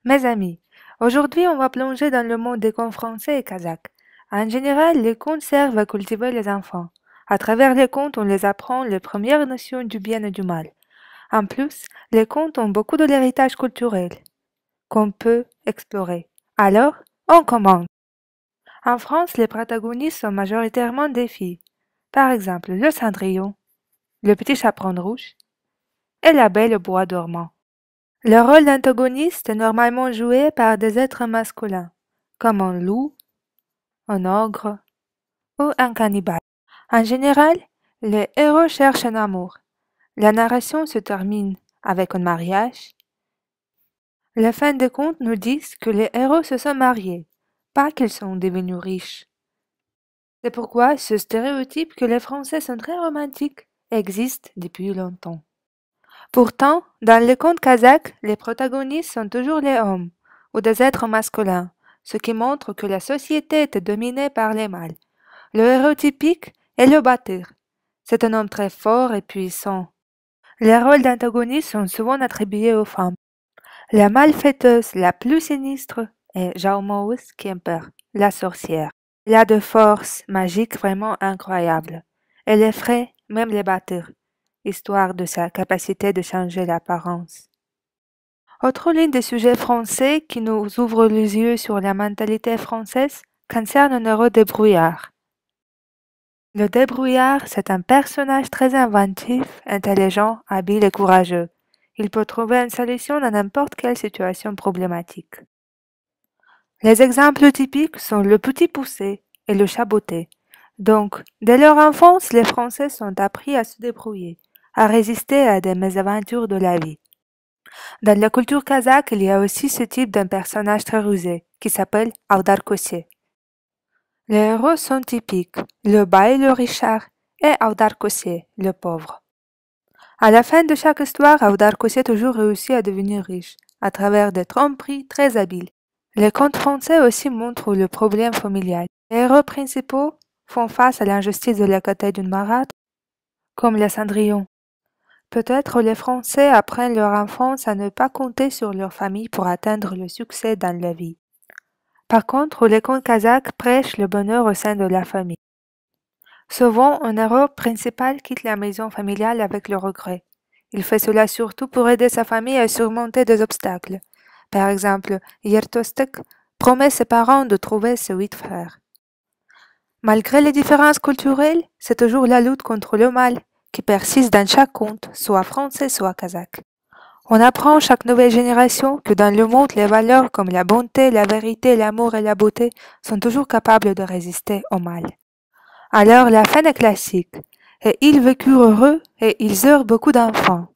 Mes amis, aujourd'hui on va plonger dans le monde des contes français et kazakhs. En général, les contes servent à cultiver les enfants. À travers les contes, on les apprend les premières notions du bien et du mal. En plus, les contes ont beaucoup de l'héritage culturel qu'on peut explorer. Alors, on commence. En France, les protagonistes sont majoritairement des filles. Par exemple, le Cendrillon, le Petit Chaperon rouge et la Belle au bois dormant. Le rôle d'antagoniste est normalement joué par des êtres masculins, comme un loup, un ogre ou un cannibale. En général, les héros cherchent un amour. La narration se termine avec un mariage. Les fins des contes nous disent que les héros se sont mariés, pas qu'ils sont devenus riches. C'est pourquoi ce stéréotype que les Français sont très romantiques existe depuis longtemps. Pourtant, dans les contes kazakhs, les protagonistes sont toujours les hommes ou des êtres masculins, ce qui montre que la société était dominée par les mâles. Le héros typique est le Batyr. C'est un homme très fort et puissant. Les rôles d'antagonistes sont souvent attribués aux femmes. La malfaiteuse la plus sinistre est Jaumaus Kemper, la sorcière. Elle a de forces magiques vraiment incroyables. Elle effraie même les Batyrs, histoire de sa capacité de changer l'apparence. Autre ligne des sujets français qui nous ouvre les yeux sur la mentalité française concerne un héros débrouillard. Le débrouillard, c'est un personnage très inventif, intelligent, habile et courageux. Il peut trouver une solution dans n'importe quelle situation problématique. Les exemples typiques sont le petit poucet et le chaboté. Donc, dès leur enfance, les Français sont appris à se débrouiller, à résister à des mésaventures de la vie. Dans la culture kazakh, il y a aussi ce type d'un personnage très rusé, qui s'appelle Avdar Kosé. Les héros sont typiques, le bail le Richard et Avdar Kosé, le pauvre. À la fin de chaque histoire, Avdar Kosé toujours réussit à devenir riche, à travers des tromperies très habiles. Les contes français aussi montrent le problème familial. Les héros principaux font face à l'injustice de la côté d'une marâtre, comme les Cendrillon. Peut-être les Français apprennent leur enfance à ne pas compter sur leur famille pour atteindre le succès dans la vie. Par contre, les contes kazakhs prêchent le bonheur au sein de la famille. Souvent, un héros principal quitte la maison familiale avec le regret. Il fait cela surtout pour aider sa famille à surmonter des obstacles. Par exemple, Yertostek promet ses parents de trouver ses 8 frères. Malgré les différences culturelles, c'est toujours la lutte contre le mal qui persiste dans chaque conte, soit français, soit kazakh. On apprend chaque nouvelle génération que dans le monde, les valeurs comme la bonté, la vérité, l'amour et la beauté sont toujours capables de résister au mal. Alors la fin est classique, et ils vécurent heureux et ils eurent beaucoup d'enfants.